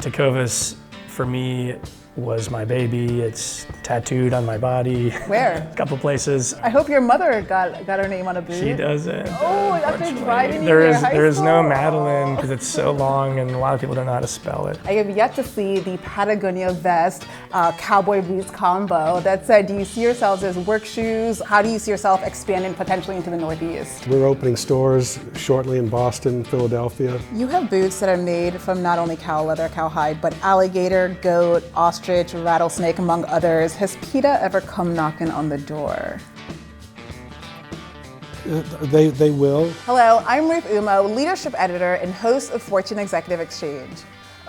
Tecovas, for me, was my baby. It's tattooed on my body. Where? A couple places. I hope your mother got her name on a boot. She doesn't. Oh, after driving you there to is high there is no school? Madeline because it's so long and a lot of people don't know how to spell it. I have yet to see the Patagonia vest, cowboy boots combo. That said, do you see yourselves as work shoes? How do you see yourself expanding potentially into the Northeast? We're opening stores shortly in Boston, Philadelphia. You have boots that are made from not only cow leather, cowhide, but alligator, goat, ostrich, rattlesnake, among others. Has PETA ever come knocking on the door? They will. Hello, I'm Ruth Umoh, leadership editor and host of Fortune Executive Exchange.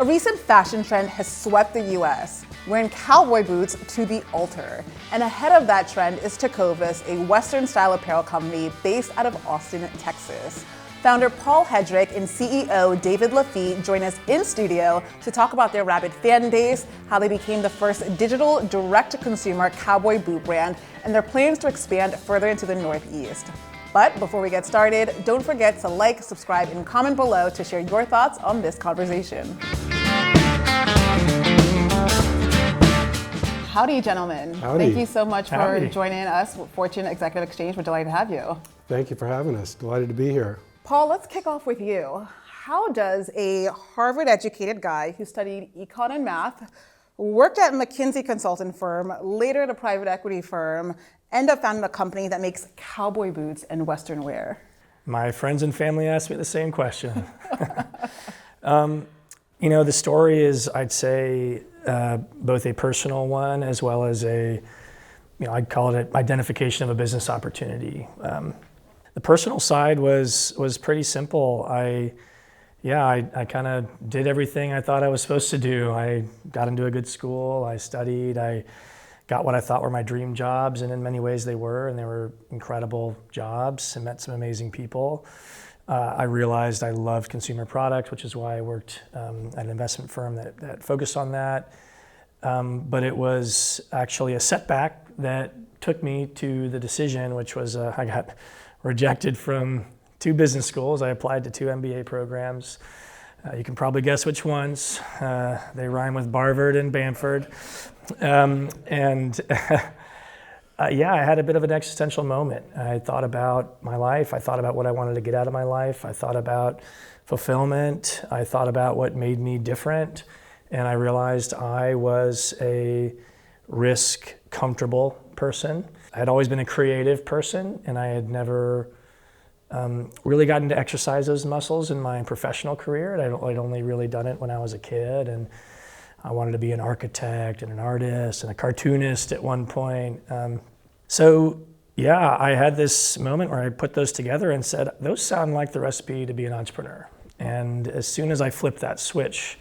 A recent fashion trend has swept the US, wearing cowboy boots to the altar. And ahead of that trend is Tecovas, a Western style apparel company based out of Austin, Texas. Founder Paul Hedrick and CEO David Lafitte join us in studio to talk about their rabid fan base, how they became the first digital direct-to-consumer cowboy boot brand, and their plans to expand further into the Northeast. But before we get started, don't forget to like, subscribe, and comment below to share your thoughts on this conversation. Howdy, gentlemen. Howdy. Thank you so much for Howdy. joining us, Fortune Executive Exchange. We're delighted to have you. Thank you for having us. Delighted to be here. Paul, let's kick off with you. How does a Harvard-educated guy who studied econ and math, worked at a McKinsey consulting firm, later at a private equity firm, end up founding a company that makes cowboy boots and Western wear? My friends and family asked me the same question. The story is, I'd say, both a personal one as well as I'd call it an identification of a business opportunity. The personal side was pretty simple. I kind of did everything I thought I was supposed to do. I got into a good school, I studied, I got what I thought were my dream jobs, and in many ways they were incredible jobs and met some amazing people. I realized I loved consumer product, which is why I worked at an investment firm that focused on that. But it was actually a setback that took me to the decision, which was I got rejected from 2 business schools. I applied to 2 MBA programs. You can probably guess which ones. They rhyme with Barvard and Bamford. I had a bit of an existential moment. I thought about my life. I thought about what I wanted to get out of my life. I thought about fulfillment. I thought about what made me different. And I realized I was a risk comfortable person. I had always been a creative person, and I had never really gotten to exercise those muscles in my professional career. I'd only really done it when I was a kid, and I wanted to be an architect and an artist and a cartoonist at one point. I had this moment where I put those together and said, those sound like the recipe to be an entrepreneur. And as soon as I flipped that switch,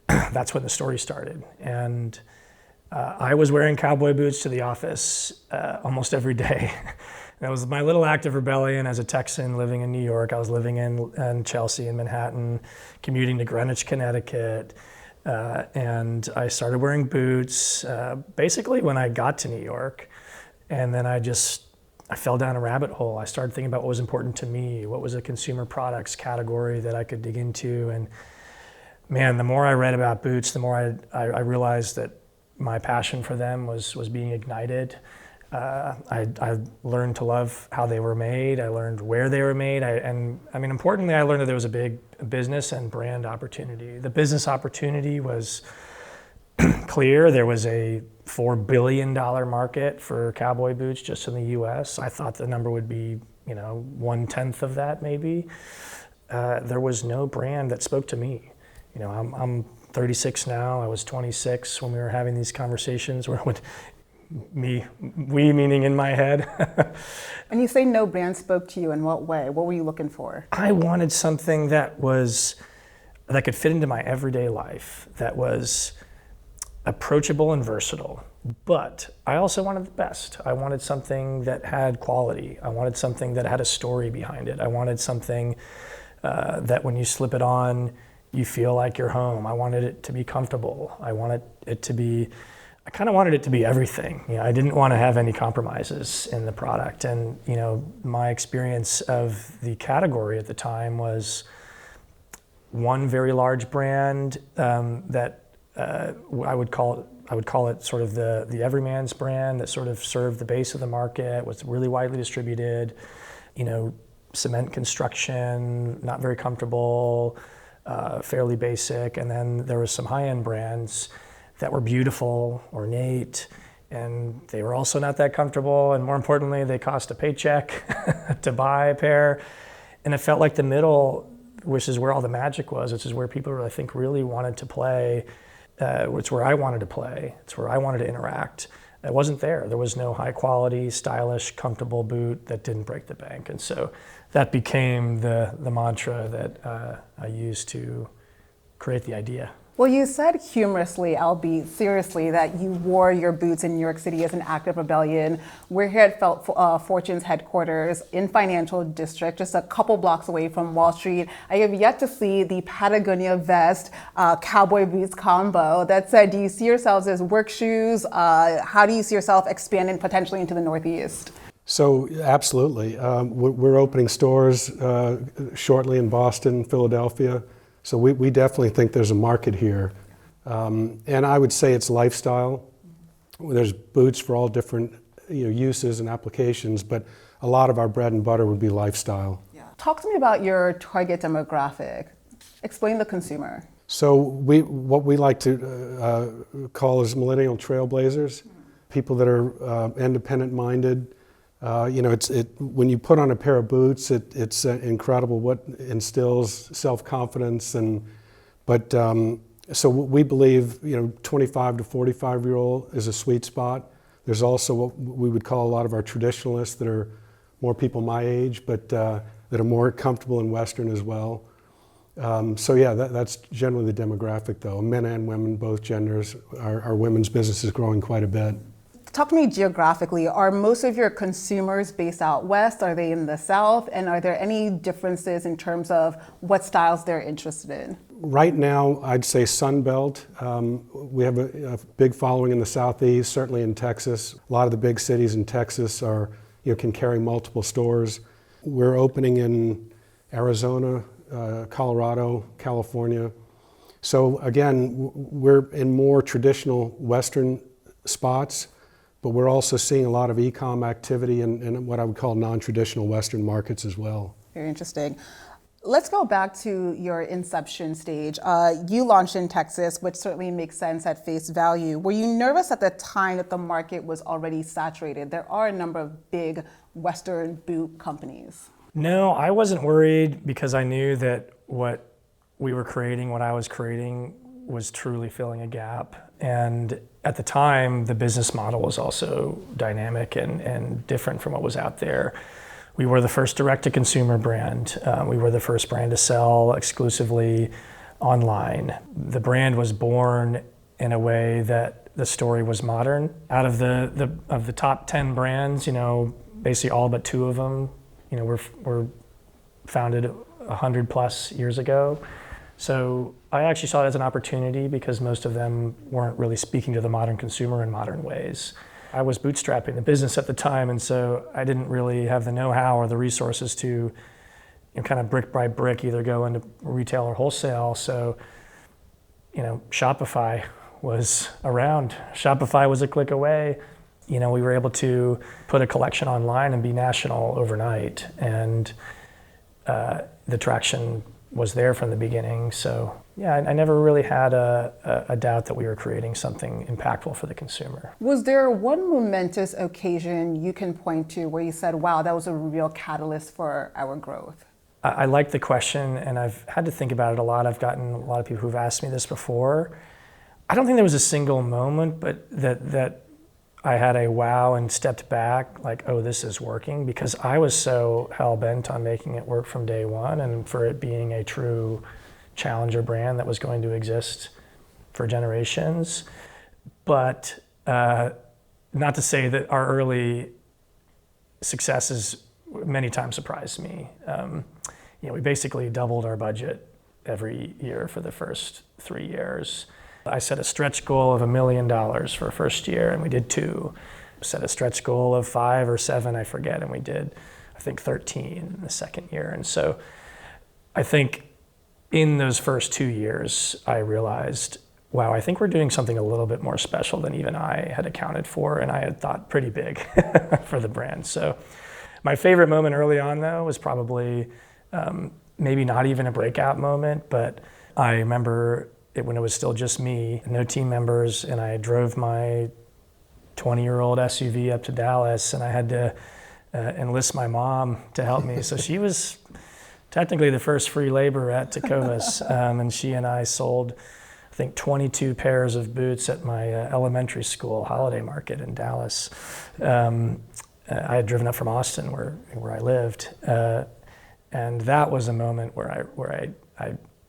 that's when the story started. And I was wearing cowboy boots to the office almost every day. That was my little act of rebellion as a Texan living in New York. I was living in Chelsea and Manhattan, commuting to Greenwich, Connecticut. And I started wearing boots basically when I got to New York. And then I fell down a rabbit hole. I started thinking about what was important to me, what was a consumer products category that I could dig into. And man, the more I read about boots, the more I realized that my passion for them was being ignited. I learned to love how they were made. I learned where they were made. Importantly, I learned that there was a big business and brand opportunity. The business opportunity was clear. There was a $4 billion market for cowboy boots just in the US. I thought the number would be, 1/10 of that maybe. There was no brand that spoke to me. I'm 36 now. I was 26 when we were having these conversations. We meaning in my head. And you say no brand spoke to you in what way? What were you looking for? I wanted something that could fit into my everyday life, that was approachable and versatile. But I also wanted the best. I wanted something that had quality. I wanted something that had a story behind it. I wanted something that when you slip it on, you feel like you're home. I wanted it to be comfortable. I kind of wanted it to be everything. I didn't want to have any compromises in the product. And my experience of the category at the time was one very large brand that I would call it sort of the everyman's brand that sort of served the base of the market, was really widely distributed, cement construction, not very comfortable, fairly basic. And then there was some high-end brands that were beautiful, ornate, and they were also not that comfortable. And more importantly, they cost a paycheck to buy a pair. And it felt like the middle, which is where all the magic was, which is where people, I think, really wanted to play. It's where I wanted to play. It's where I wanted to interact. It wasn't there. There was no high quality, stylish, comfortable boot that didn't break the bank. And so that became the mantra that I used to create the idea. Well, you said humorously, albeit seriously, that you wore your boots in New York City as an act of rebellion. We're here at Fortune's headquarters in Financial District, just a couple blocks away from Wall Street. I have yet to see the Patagonia vest, cowboy boots combo. That said, do you see yourselves as work shoes? How do you see yourself expanding potentially into the Northeast? So absolutely. We're opening stores shortly in Boston, Philadelphia. So we definitely think there's a market here. And I would say it's lifestyle. There's boots for all different uses and applications, but a lot of our bread and butter would be lifestyle. Yeah. Talk to me about your target demographic. Explain the consumer. So what we like to call is Millennial Trailblazers, people that are independent-minded. When you put on a pair of boots, it's incredible what instills self-confidence. So we believe 25 to 45-year-old is a sweet spot. There's also what we would call a lot of our traditionalists that are more people my age, but that are more comfortable in Western as well. That's generally the demographic, though. Men and women, both genders. Our women's business is growing quite a bit. Talk to me geographically. Are most of your consumers based out west? Are they in the south? And are there any differences in terms of what styles they're interested in? Right now, I'd say Sun Belt. We have a big following in the southeast, certainly in Texas. A lot of the big cities in Texas can carry multiple stores. We're opening in Arizona, Colorado, California. So again, we're in more traditional Western spots, but we're also seeing a lot of e-com activity in what I would call non-traditional Western markets as well. Very interesting. Let's go back to your inception stage. You launched in Texas, which certainly makes sense at face value. Were you nervous at the time that the market was already saturated? There are a number of big Western boot companies. No, I wasn't worried because I knew that what we were creating, what I was creating, was truly filling a gap. And at the time, the business model was also dynamic and different from what was out there. We were the first direct-to-consumer brand. We were the first brand to sell exclusively online. The brand was born in a way that the story was modern. Out of the top 10 brands, basically all but 2 of them, were founded 100 plus years ago. So I actually saw it as an opportunity because most of them weren't really speaking to the modern consumer in modern ways. I was bootstrapping the business at the time, and so I didn't really have the know-how or the resources to kind of brick by brick either go into retail or wholesale. So, Shopify was around. Shopify was a click away. We were able to put a collection online and be national overnight, and the traction was there from the beginning. So yeah, I never really had a doubt that we were creating something impactful for the consumer. Was there one momentous occasion you can point to where you said, wow, that was a real catalyst for our growth? I like the question, and I've had to think about it a lot. I've gotten a lot of people who've asked me this before. I don't think there was a single moment, but that I had a wow and stepped back, like, oh, this is working, because I was so hell-bent on making it work from day one and for it being a true challenger brand that was going to exist for generations. But not to say that our early successes many times surprised me. We basically doubled our budget every year for the first 3 years. I set a stretch goal of $1 million for first year, and we did 2. Set a stretch goal of 5 or 7, I forget, and we did, I think, 13 in the second year. And so I think in those first 2 years, I realized, wow, I think we're doing something a little bit more special than even I had accounted for, and I had thought pretty big for the brand. So my favorite moment early on, though, was probably maybe not even a breakout moment, but I remember it when it was still just me, no team members, and I drove my 20-year-old SUV up to Dallas, and I had to enlist my mom to help me. So she was technically the first free labor at Tecovas, and she and I sold, I think, 22 pairs of boots at my elementary school holiday market in Dallas. I had driven up from Austin, where I lived, and that was a moment where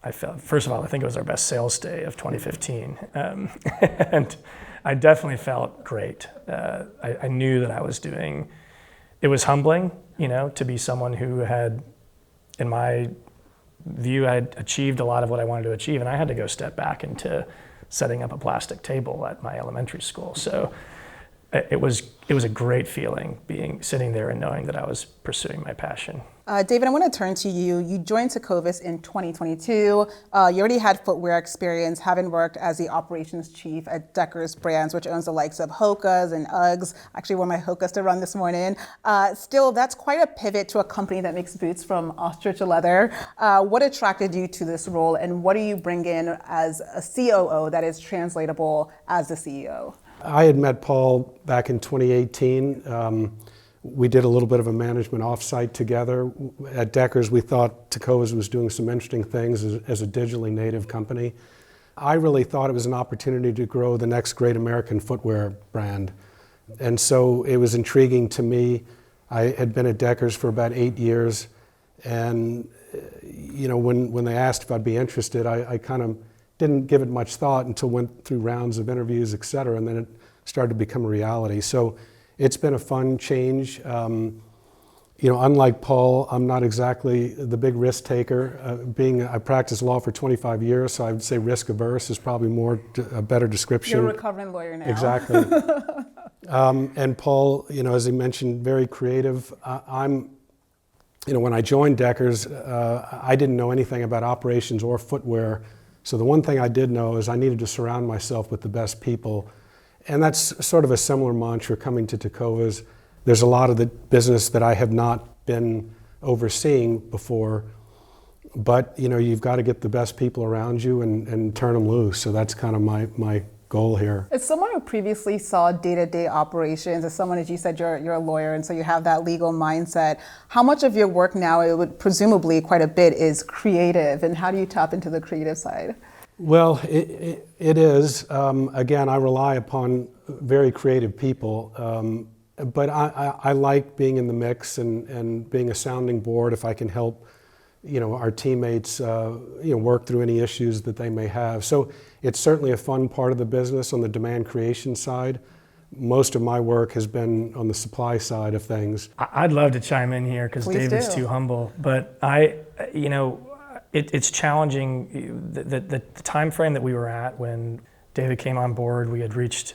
I felt, first of all, I think it was our best sales day of 2015, and I definitely felt great. I knew that I was doing, it was humbling, to be someone who had, in my view, I had achieved a lot of what I wanted to achieve, and I had to go step back into setting up a plastic table at my elementary school. So it was a great feeling sitting there and knowing that I was pursuing my passion. David, I want to turn to you. You joined Tecovas in 2022. You already had footwear experience, having worked as the operations chief at Deckers Brands, which owns the likes of Hokas and Uggs. Actually wore my Hokas to run this morning. Still, that's quite a pivot to a company that makes boots from ostrich leather. What attracted you to this role, and what do you bring in as a COO that is translatable as the CEO? I had met Paul back in 2018. We did a little bit of a management offsite together. At Deckers, we thought Tecovas was doing some interesting things as a digitally native company. I really thought it was an opportunity to grow the next great American footwear brand. And so it was intriguing to me. I had been at Deckers for about 8 years. And when they asked if I'd be interested, I kind of didn't give it much thought until went through rounds of interviews, et cetera, and then it started to become a reality. So it's been a fun change. Unlike Paul, I'm not exactly the big risk taker. I practiced law for 25 years, so I would say risk averse is probably a better description. You're a recovering lawyer now. Exactly. And Paul, as he mentioned, very creative. When I joined Deckers, I didn't know anything about operations or footwear. So the one thing I did know is I needed to surround myself with the best people. And that's sort of a similar mantra coming to Tecovas. There's a lot of the business that I have not been overseeing before, but you've got to get the best people around you and turn them loose. So that's kind of my goal here. As someone who previously saw day-to-day operations, as someone, as you said, you're a lawyer, and so you have that legal mindset, how much of your work now, it would presumably quite a bit, is creative, and how do you tap into the creative side? Well, it is. Again, I rely upon very creative people, but I like being in the mix and being a sounding board if I can help our teammates work through any issues that they may have. So it's certainly a fun part of the business on the demand creation side. Most of my work has been on the supply side of things. I'd love to chime in here because David's too humble, but it's challenging. The time frame that we were at when David came on board, we had reached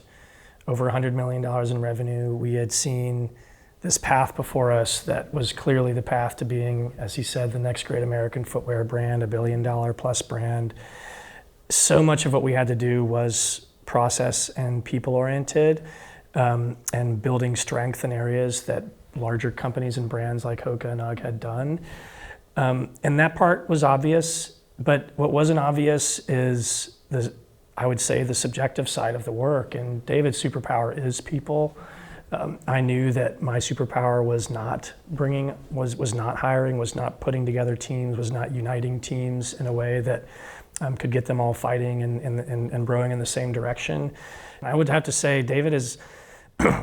over $100 million in revenue. We had seen this path before us that was clearly the path to being, as he said, the next great American footwear brand, $1 billion plus brand. So much of what we had to do was process and people oriented, and building strength in areas that larger companies and brands like Hoka and Ugg had done. And that part was obvious, but what wasn't obvious is I would say the subjective side of the work. And David's superpower is people. I knew that my superpower was not was not hiring, was not putting together teams, was not uniting teams in a way that could get them all fighting and rowing in the same direction. And I would have to say David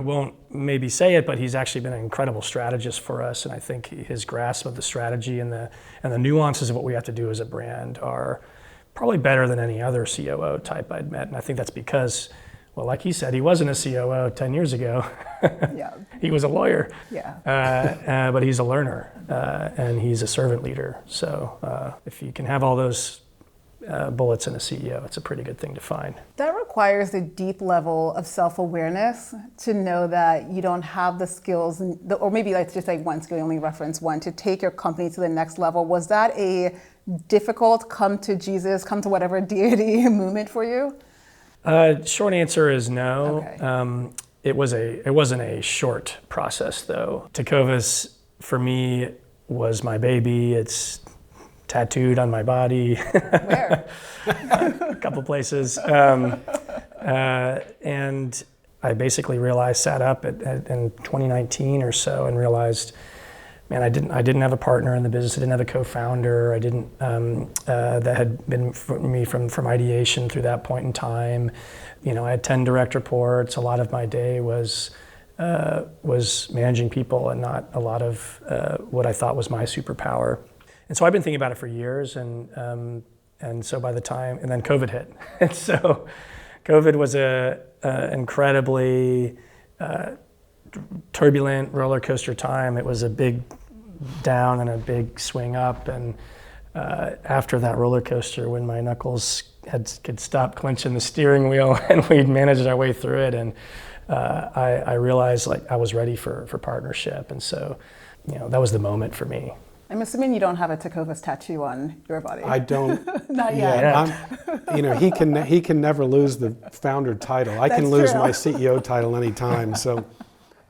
won't maybe say it, but he's actually been an incredible strategist for us. And I think his grasp of the strategy and the nuances of what we have to do as a brand are probably better than any other COO type I'd met. And I think that's because, well, like he said, he wasn't a COO 10 years ago. Yeah. He was a lawyer. Yeah. But he's a learner, and he's a servant leader. So if you can have all those bullets in a CEO. It's a pretty good thing to find. That requires a deep level of self-awareness to know that you don't have the skills, or maybe let's just say one skill, you only reference one, to take your company to the next level. Was that a difficult come to Jesus, come to whatever deity moment for you? Short answer is no. Okay. It wasn't a short process though. Tecovas for me was my baby. It's tattooed on my body. Where? A couple places. And I basically sat up in 2019 or so and realized, man, I didn't have a partner in the business. I didn't have a co-founder. I didn't that had been for me from ideation through that point in time. You know, I had 10 direct reports. A lot of my day was managing people and not a lot of what I thought was my superpower. And so I've been thinking about it for years, and so by the time, and then COVID hit. And so COVID was a incredibly turbulent roller coaster time. It was a big down and a big swing up, and after that roller coaster, when my knuckles could stop clenching the steering wheel and we'd managed our way through it, and I realized like I was ready for partnership, and so that was the moment for me. I'm assuming you don't have a Tecovas tattoo on your body. I don't. Not yet. He can never lose the founder title. I can lose my CEO title anytime, so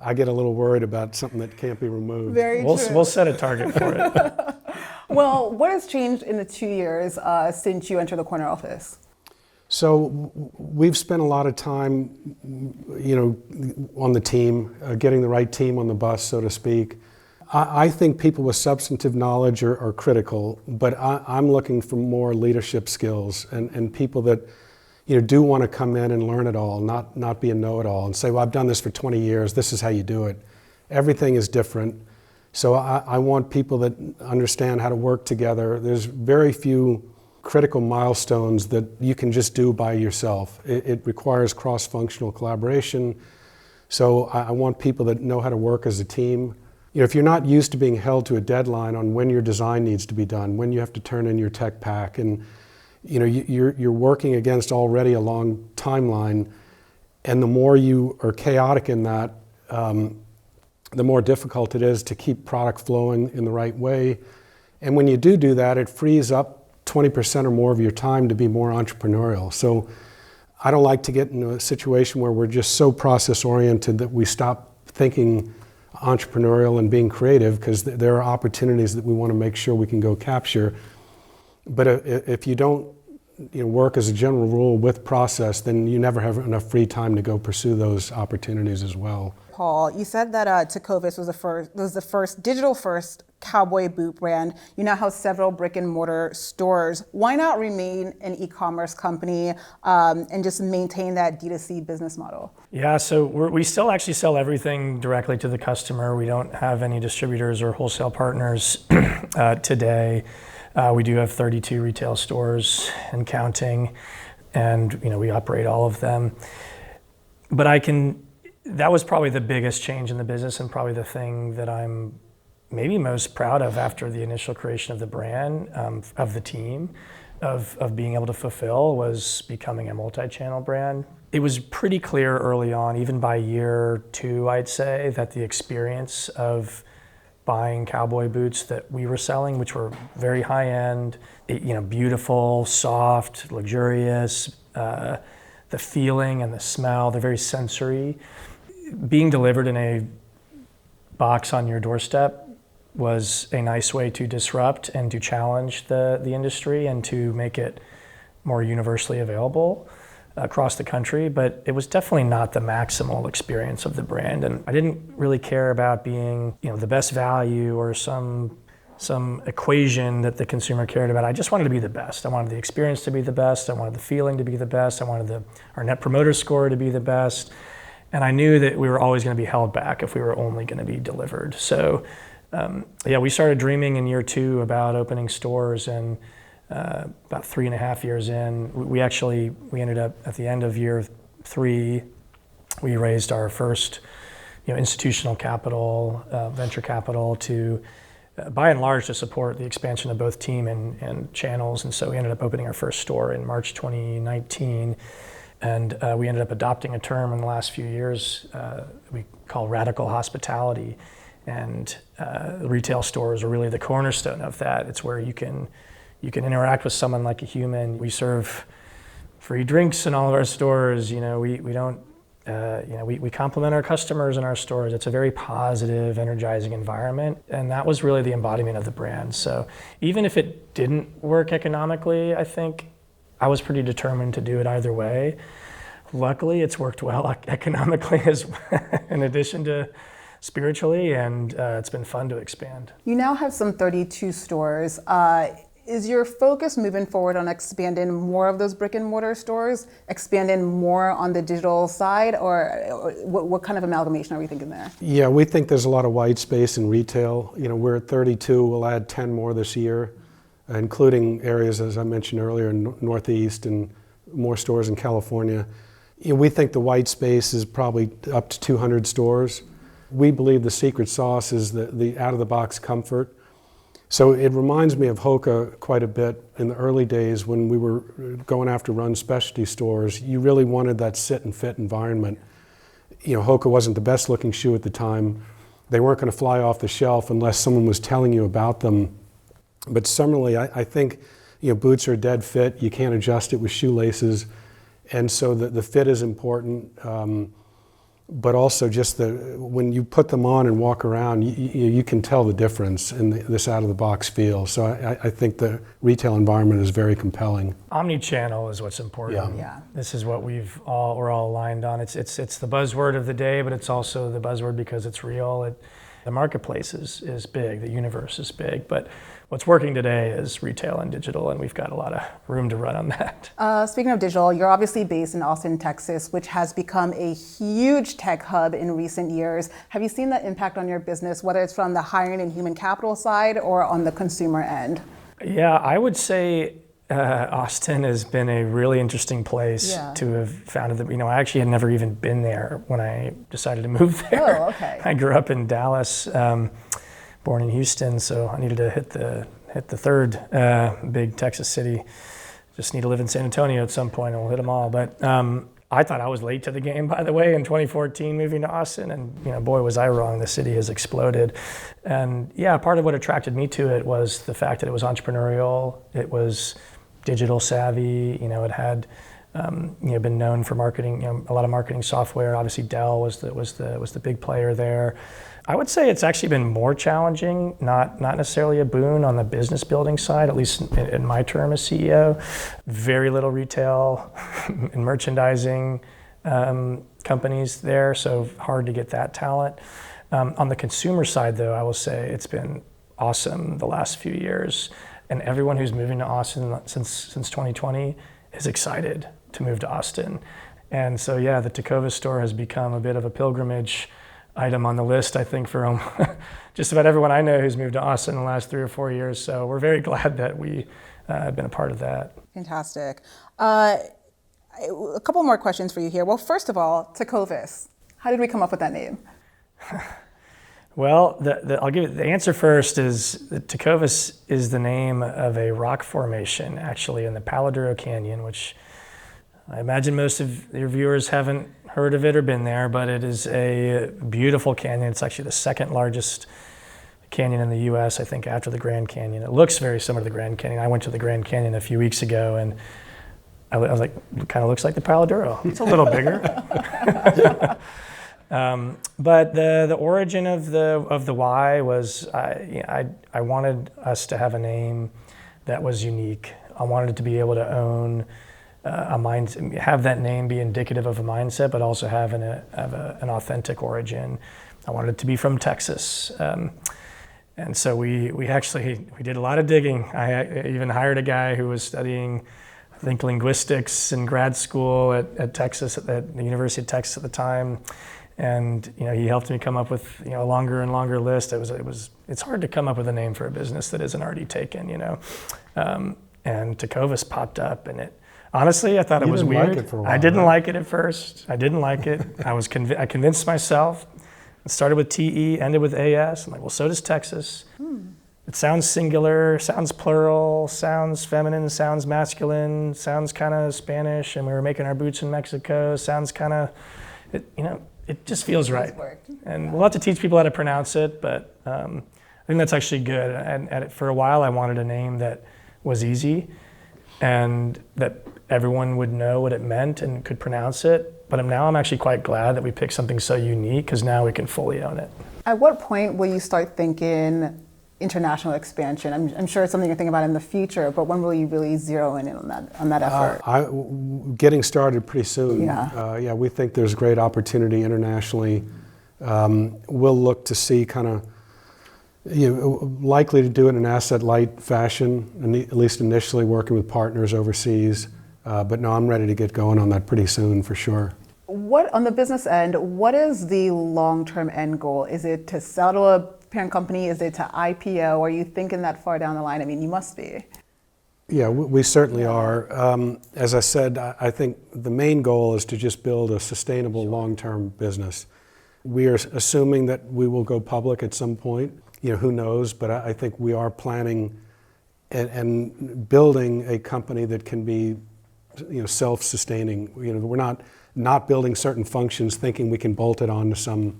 I get a little worried about something that can't be removed. Very true. We'll set a target for it. Well, what has changed in the 2 years since you entered the corner office? So we've spent a lot of time, on the team, getting the right team on the bus, so to speak. I think people with substantive knowledge are critical, but I'm looking for more leadership skills and people that do want to come in and learn it all, not be a know-it-all and say, well, I've done this for 20 years, this is how you do it. Everything is different. So I want people that understand how to work together. There's very few critical milestones that you can just do by yourself. It requires cross-functional collaboration. So I want people that know how to work as a team. If you're not used to being held to a deadline on when your design needs to be done, when you have to turn in your tech pack, and you're working against already a long timeline, and the more you are chaotic in that, the more difficult it is to keep product flowing in the right way. And when you do that, it frees up 20% or more of your time to be more entrepreneurial. So I don't like to get into a situation where we're just so process oriented that we stop thinking entrepreneurial and being creative, because there are opportunities that we want to make sure we can go capture. But if you don't work as a general rule with process, then you never have enough free time to go pursue those opportunities as well. Paul, you said that Tecovas was the first digital-first cowboy boot brand. You now have several brick and mortar stores. Why not remain an e-commerce company and just maintain that D2C business model? Yeah, so we still actually sell everything directly to the customer. We don't have any distributors or wholesale partners today. We do have 32 retail stores and counting, and we operate all of them. But that was probably the biggest change in the business, and probably the thing that I'm maybe most proud of after the initial creation of the brand, of the team, of being able to fulfill, was becoming a multi-channel brand. It was pretty clear early on, even by year 2, I'd say, that the experience of buying cowboy boots that we were selling, which were very high-end, beautiful, soft, luxurious, the feeling and the smell, they're very sensory. Being delivered in a box on your doorstep was a nice way to disrupt and to challenge the industry and to make it more universally available across the country. But it was definitely not the maximal experience of the brand. And I didn't really care about being the best value or some equation that the consumer cared about. I just wanted to be the best. I wanted the experience to be the best. I wanted the feeling to be the best. I wanted our net promoter score to be the best. And I knew that we were always going to be held back if we were only going to be delivered. So we started dreaming in year 2 about opening stores, and about 3.5 years in, we ended up at the end of year 3, we raised our first institutional capital, venture capital, to by and large to support the expansion of both team and channels. And so we ended up opening our first store in March 2019. And we ended up adopting a term in the last few years we call radical hospitality. And retail stores are really the cornerstone of that. It's where you can interact with someone like a human. We serve free drinks in all of our stores. We don't, we compliment our customers in our stores. It's a very positive, energizing environment. And that was really the embodiment of the brand. So even if it didn't work economically, I think I was pretty determined to do it either way. Luckily, it's worked well economically as in addition to spiritually, and it's been fun to expand. You now have some 32 stores. Is your focus moving forward on expanding more of those brick and mortar stores, expanding more on the digital side, or what kind of amalgamation are we thinking there? Yeah, we think there's a lot of white space in retail. We're at 32, we'll add 10 more this year, including areas, as I mentioned earlier, Northeast and more stores in California. We think the white space is probably up to 200 stores. We believe the secret sauce is the out-of-the-box comfort. So it reminds me of Hoka quite a bit in the early days when we were going after run specialty stores. You really wanted that sit and fit environment. Hoka wasn't the best looking shoe at the time. They weren't going to fly off the shelf unless someone was telling you about them. But similarly, I think boots are a dead fit. You can't adjust it with shoelaces. And so the fit is important. But also just when you put them on and walk around, you can tell the difference in this out-of-the-box feel. So I think the retail environment is very compelling. Omnichannel is what's important. Yeah. This is what we're all aligned on. It's the buzzword of the day, but it's also the buzzword because it's real. The marketplace is big, the universe is big, but what's working today is retail and digital, and we've got a lot of room to run on that. Speaking of digital, you're obviously based in Austin, Texas, which has become a huge tech hub in recent years. Have you seen that impact on your business, whether it's from the hiring and human capital side or on the consumer end? Yeah, I would say Austin has been a really interesting place to have founded. I actually had never even been there when I decided to move there. Oh, okay. I grew up in Dallas, born in Houston, so I needed to hit the third big Texas city. Just need to live in San Antonio at some point, and we'll hit them all. But I thought I was late to the game, by the way, in 2014 moving to Austin, and boy, was I wrong. The city has exploded. And yeah, part of what attracted me to it was the fact that it was entrepreneurial, it was digital savvy, it had been known for marketing, a lot of marketing software. Obviously Dell was the big player there. I would say it's actually been more challenging, not necessarily a boon on the business building side, at least in my term as CEO. Very little retail and merchandising companies there, so hard to get that talent. On the consumer side, though, I will say it's been awesome the last few years, and everyone who's moving to Austin since 2020 is excited to move to Austin. And so, yeah, the Tecovas store has become a bit of a pilgrimage item on the list, I think, for just about everyone I know who's moved to Austin in the last 3 or 4 years. So we're very glad that we have been a part of that. Fantastic. A couple more questions for you here. Well, first of all, Tecovas. How did we come up with that name? Well, I'll give it the answer first. Is that Tecovas is the name of a rock formation, actually, in the Palo Duro Canyon, which I imagine most of your viewers haven't heard of it or been there, but it is a beautiful canyon. It's actually the second largest canyon in the U.S., I think, after the Grand Canyon. It looks very similar to the Grand Canyon. I went to the Grand Canyon a few weeks ago, and I was like, it kind of looks like the Palo Duro. It's a little bigger. But the origin of the why was I wanted us to have a name that was unique. I wanted it to be able to own have that name be indicative of a mindset, but also have an authentic origin. I wanted it to be from Texas. And so we did a lot of digging. I even hired a guy who was studying, I think, linguistics in grad school at Texas, at the University of Texas at the time. And he helped me come up with a longer and longer list. It's hard to come up with a name for a business that isn't already taken, And Tecovas popped up, and honestly, I thought it was weird. Like it for a while, I didn't like it at first. I didn't like it. I convinced myself. It started with TE, ended with AS. I'm like, well, so does Texas. it sounds singular, sounds plural, sounds feminine, sounds masculine, sounds kind of Spanish, and we were making our boots in Mexico, sounds kind of, it just feels right. And we'll have to teach people how to pronounce it, but I think that's actually good. And for a while, I wanted a name that was easy and that everyone would know what it meant and could pronounce it. But now I'm actually quite glad that we picked something so unique, because now we can fully own it. At what point will you start thinking international expansion? I'm sure it's something you're thinking about in the future, but when will you really zero in on that effort? Getting started pretty soon. Yeah. We think there's great opportunity internationally. We'll look to see kind of, likely to do it in an asset-light fashion, and at least initially working with partners overseas. But no, I'm ready to get going on that pretty soon for sure. What, on the business end, what is the long-term end goal? Is it to sell to a parent company? Is it to IPO? Are you thinking that far down the line? I mean, you must be. Yeah, we certainly are. As I said, I think the main goal is to just build a sustainable long-term business. We are assuming that we will go public at some point. Who knows? But I think we are planning and building a company that can be, self-sustaining. We're not building certain functions thinking we can bolt it on to some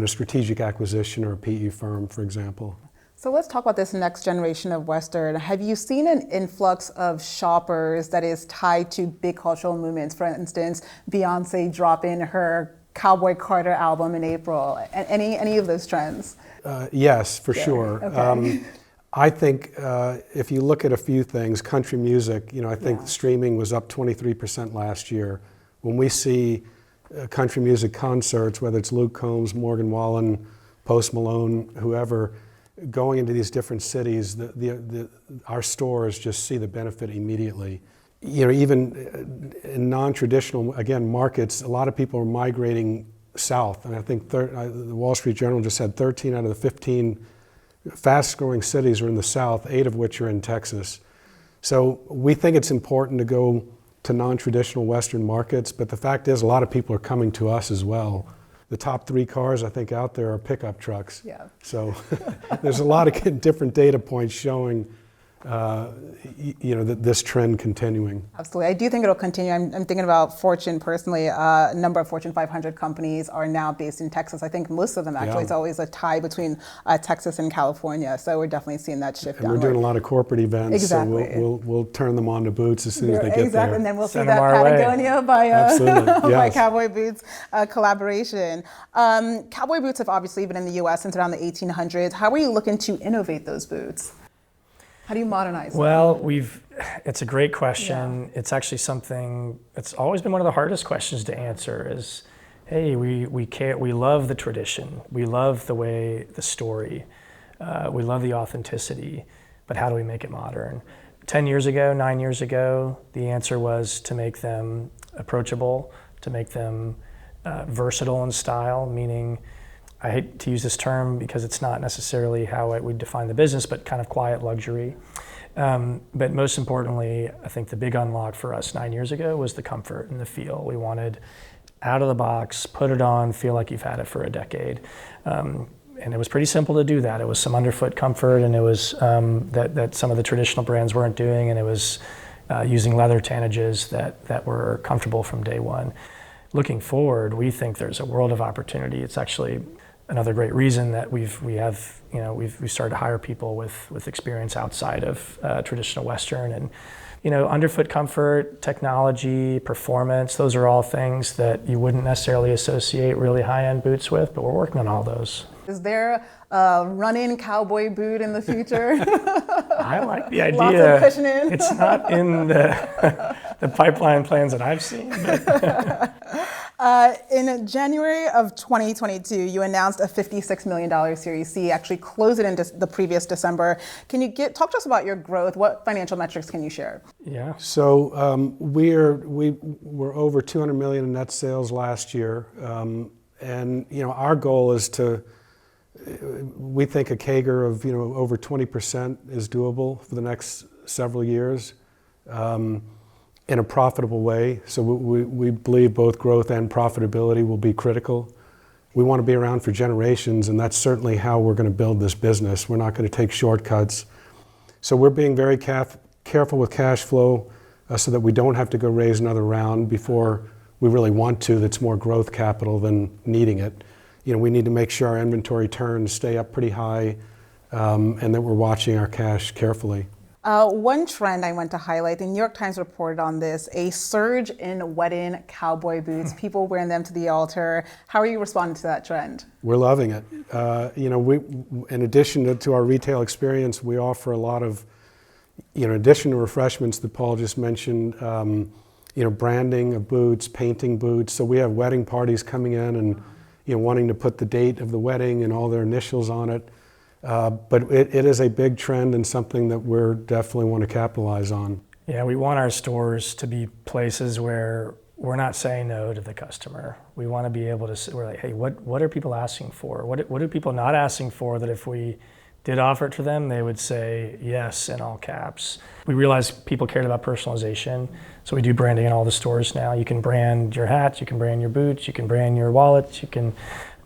strategic acquisition or a PE firm, for example. So let's talk about this next generation of Western. Have you seen an influx of shoppers that is tied to big cultural movements? For instance, Beyoncé dropping her Cowboy Carter album in April. Any of those trends? Yes, for sure. Okay. I think if you look at a few things, country music, I think streaming was up 23% last year. When we see country music concerts, whether it's Luke Combs, Morgan Wallen, Post Malone, whoever, going into these different cities, our stores just see the benefit immediately. Even in non-traditional, again, markets, a lot of people are migrating south. And I think the Wall Street Journal just said 13 out of the 15 fast-growing cities are in the south, 8 of which are in Texas. So we think it's important to go to non-traditional Western markets, but the fact is a lot of people are coming to us as well. The top 3 cars I think out there are pickup trucks. Yeah. So there's a lot of different data points showing this trend continuing. Absolutely. I do think it'll continue. I'm thinking about Fortune personally. A number of Fortune 500 companies are now based in Texas. I think most of them actually. Yeah. It's always a tie between Texas and California. So we're definitely seeing that shift downward. We're doing a lot of corporate events. Exactly. So we'll turn them on to Boots as soon as they get there. And then we'll see that Patagonia by Cowboy Boots collaboration. Cowboy Boots have obviously been in the U.S. since around the 1800s. How are you looking to innovate those boots? How do you modernize them? Well, it's a great question. Yeah. It's actually something that's always been one of the hardest questions to answer is, hey, we care, we love the tradition. We love the story. We love the authenticity, but how do we make it modern? 10 years ago, 9 years ago, the answer was to make them approachable, to make them versatile in style, meaning, I hate to use this term because it's not necessarily how I would define the business, but kind of quiet luxury. But most importantly, I think the big unlock for us 9 years ago was the comfort and the feel. We wanted out of the box, put it on, feel like you've had it for a decade. And it was pretty simple to do that. It was some underfoot comfort, and it was that some of the traditional brands weren't doing, and it was using leather tannages that were comfortable from day one. Looking forward, we think there's a world of opportunity. It's actually another great reason that we've started to hire people with experience outside of traditional Western, and underfoot comfort, technology, performance. Those are all things that you wouldn't necessarily associate really high-end boots with, but we're working on all those. Is there a run-in cowboy boot in the future? I like the idea. Lots of cushioning. It's not in the pipeline plans that I've seen. In January of 2022, you announced a $56 million Series C, actually closed it in the previous December. Can you talk to us about your growth? What financial metrics can you share? Yeah. So we were over $200 million in net sales last year. And our goal is we think a CAGR of over 20% is doable for the next several years. In a profitable way. So we believe both growth and profitability will be critical. we want to be around for generations, and that's certainly how we're going to build this business. We're not going to take shortcuts. So we're being very careful with cash flow so that we don't have to go raise another round before we really want to. That's more growth capital than needing it. We need to make sure our inventory turns stay up pretty high, and that we're watching our cash carefully. One trend I want to highlight, the New York Times reported on this, a surge in wedding cowboy boots, people wearing them to the altar. How are you responding to that trend? We're loving it. We, in addition to our retail experience, we offer a lot of, in addition to refreshments that Paul just mentioned, branding of boots, painting boots. So we have wedding parties coming in and wanting to put the date of the wedding and all their initials on it. But it is a big trend and something that we're definitely want to capitalize on. Yeah, we want our stores to be places where we're not saying no to the customer. We want to be able to, we're like, hey, what are people asking for? What are people not asking for that if we did offer it to them, they would say yes in all caps. We realized people cared about personalization, so we do branding in all the stores now. You can brand your hats, you can brand your boots, you can brand your wallets, you can,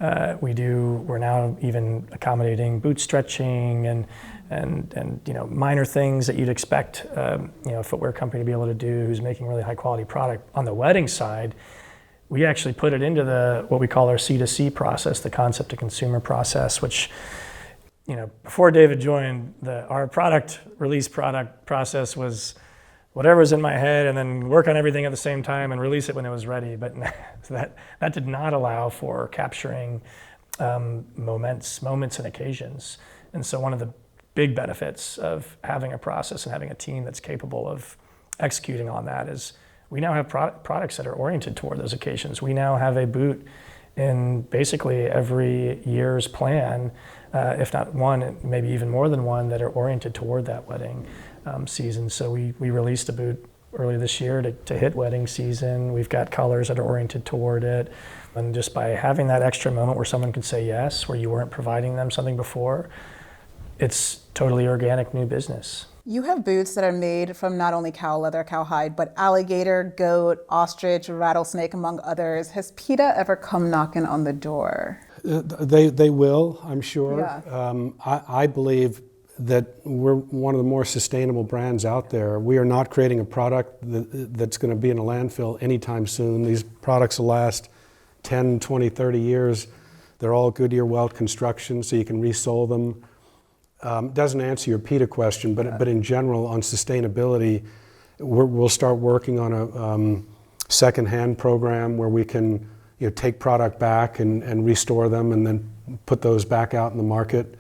we're now even accommodating boot stretching and minor things that you'd expect a footwear company to be able to do who's making really high quality product. On the wedding side, we actually put it into what we call our C2C process, the concept to consumer process, which before David joined, our product process was whatever was in my head and then work on everything at the same time and release it when it was ready. But so that did not allow for capturing moments and occasions. And so one of the big benefits of having a process and having a team that's capable of executing on that is we now have products that are oriented toward those occasions. We now have a boot in basically every year's plan, if not one, maybe even more than one, that are oriented toward that wedding season. So we released a boot early this year to hit wedding season. We've got colors that are oriented toward it. And just by having that extra moment where someone can say yes, where you weren't providing them something before, it's totally organic new business. You have boots that are made from not only cow leather, cowhide, but alligator, goat, ostrich, rattlesnake, among others. Has PETA ever come knocking on the door? They will, I'm sure. Yeah. I believe that we're one of the more sustainable brands out there. We are not creating a product that's going to be in a landfill anytime soon. These products will last 10, 20, 30 years. They're all Goodyear welt construction, so you can resole them. Doesn't answer your PETA question, but in general, on sustainability, we'll start working on a second-hand program where we can take product back and restore them and then put those back out in the market.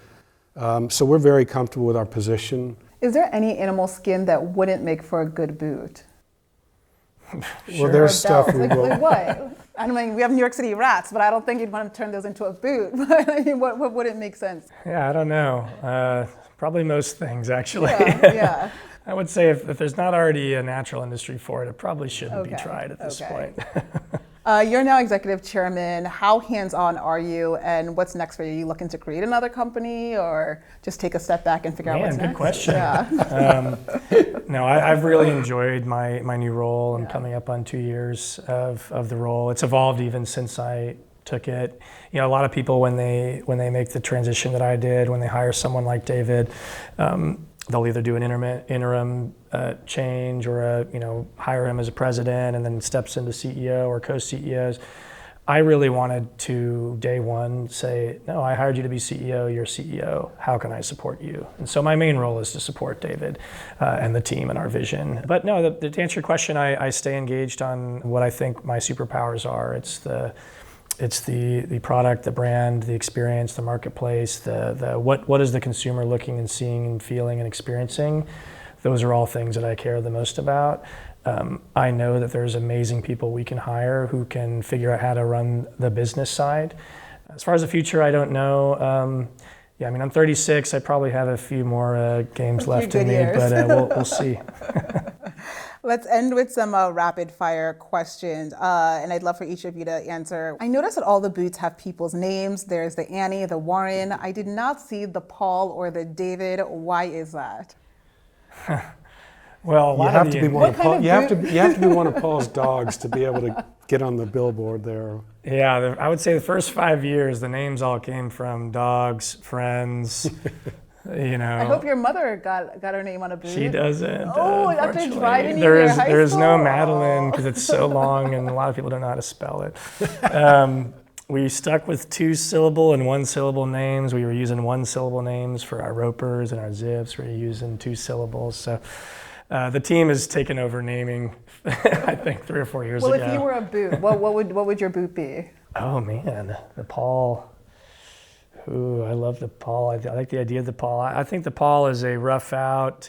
So we're very comfortable with our position. Is there any animal skin that wouldn't make for a good boot? Well, there's stuff we will. Like what? I mean, we have New York City rats, but I don't think you'd want to turn those into a boot. What wouldn't make sense? Yeah, I don't know. Probably most things, actually. Yeah. I would say if there's not already a natural industry for it, it probably shouldn't be tried at this point. You're now executive chairman. How hands-on are you, and what's next for you? Are you looking to create another company, or just take a step back and figure out what's next? Good question. Yeah. No, I've really enjoyed my new role. I'm coming up on 2 years of the role. It's evolved even since I took it. A lot of people when they make the transition that I did, when they hire someone like David, they'll either do an interim change or hire him as a president and then steps into CEO or co-CEOs. I really wanted to, day one, say, no, I hired you to be CEO, you're CEO. How can I support you? And so my main role is to support David and the team and our vision. But no, to answer your question, I stay engaged on what I think my superpowers are. It's the product, the brand, the experience, the marketplace, what is the consumer looking and seeing and feeling and experiencing. Those are all things that I care the most about. I know that there's amazing people we can hire who can figure out how to run the business side. As far as the future, I don't know. I'm 36. I probably have a few more games left in me, but we'll see. Let's end with some rapid fire questions, and I'd love for each of you to answer. I noticed that all the boots have people's names. There's the Annie, the Warren. I did not see the Paul or the David. Why is that? Well, you have to be one of Paul's dogs to be able to get on the billboard there. Yeah, I would say the first 5 years, the names all came from dogs, friends, you know. I hope your mother got her name on a boot. She doesn't. Oh, after unfortunately. driving you to high There is no school? Madeline because it's so long and a lot of people don't know how to spell it. We stuck with 2-syllable and 1-syllable names. We were using 1-syllable names for our ropers and our zips. We were using 2 syllables. So the team has taken over naming, I think, 3 or 4 years ago. Well, if you were a boot, what would your boot be? Oh man, the Paul. Ooh, I love the Paul. I like the idea of the Paul. I think the Paul is a rough out,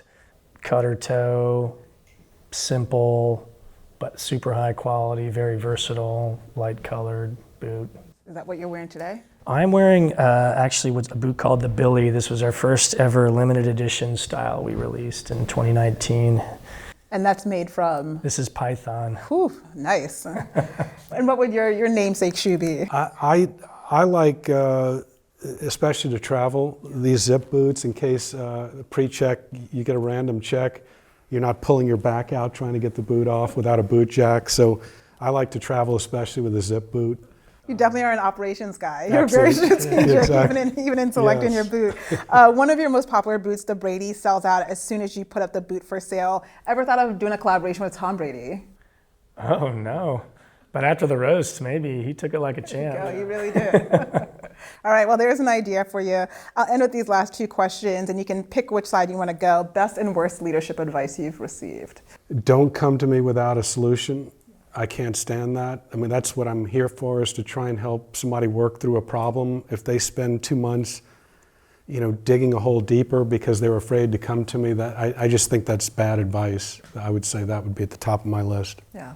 cutter toe, simple, but super high quality, very versatile, light colored boot. Is that what you're wearing today? I'm wearing actually what's a boot called the Billy. This was our first ever limited edition style we released in 2019. And that's made from? This is Python. Whew, nice. And what would your namesake shoe be? I like, especially to travel, these zip boots in case pre-check, you get a random check. You're not pulling your back out trying to get the boot off without a boot jack. So I like to travel especially with a zip boot. You definitely are an operations guy. You're Absolutely. very strategic, Exactly. even in selecting Yes. your boot. One of your most popular boots, the Brady, sells out as soon as you put up the boot for sale. Ever thought of doing a collaboration with Tom Brady? Oh no. But after the roast, maybe he took it like a champ. Oh, you really did. All right, well, there's an idea for you. I'll end with these last 2 questions, and you can pick which side you want to go. Best and worst leadership advice you've received. Don't come to me without a solution. I can't stand that. I mean, that's what I'm here for, is to try and help somebody work through a problem. If they spend 2 months, digging a hole deeper because they're afraid to come to me, that I just think that's bad advice. I would say that would be at the top of my list. Yeah.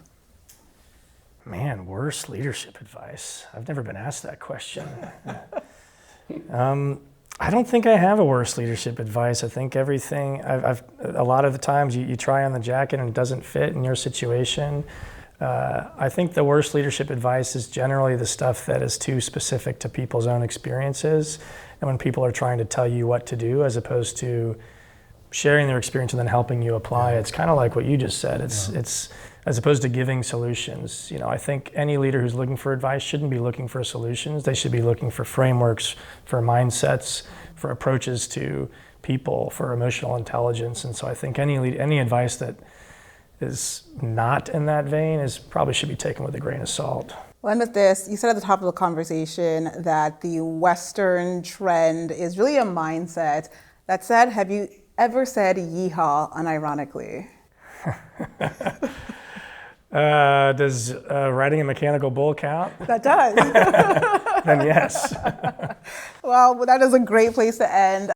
Man, worst leadership advice. I've never been asked that question. I don't think I have a worst leadership advice. I think everything, a lot of the times you try on the jacket and it doesn't fit in your situation. I think the worst leadership advice is generally the stuff that is too specific to people's own experiences. And when people are trying to tell you what to do as opposed to sharing their experience and then helping you apply, it's kind of like what you just said. It's as opposed to giving solutions. I think any leader who's looking for advice shouldn't be looking for solutions. They should be looking for frameworks, for mindsets, for approaches to people, for emotional intelligence. And so I think any advice that is not in that vein probably should be taken with a grain of salt. Well, and with this, you said at the top of the conversation that the Western trend is really a mindset. That said, have you ever said yeehaw unironically? Does riding a mechanical bull count? That does. Then yes. Well, that is a great place to end.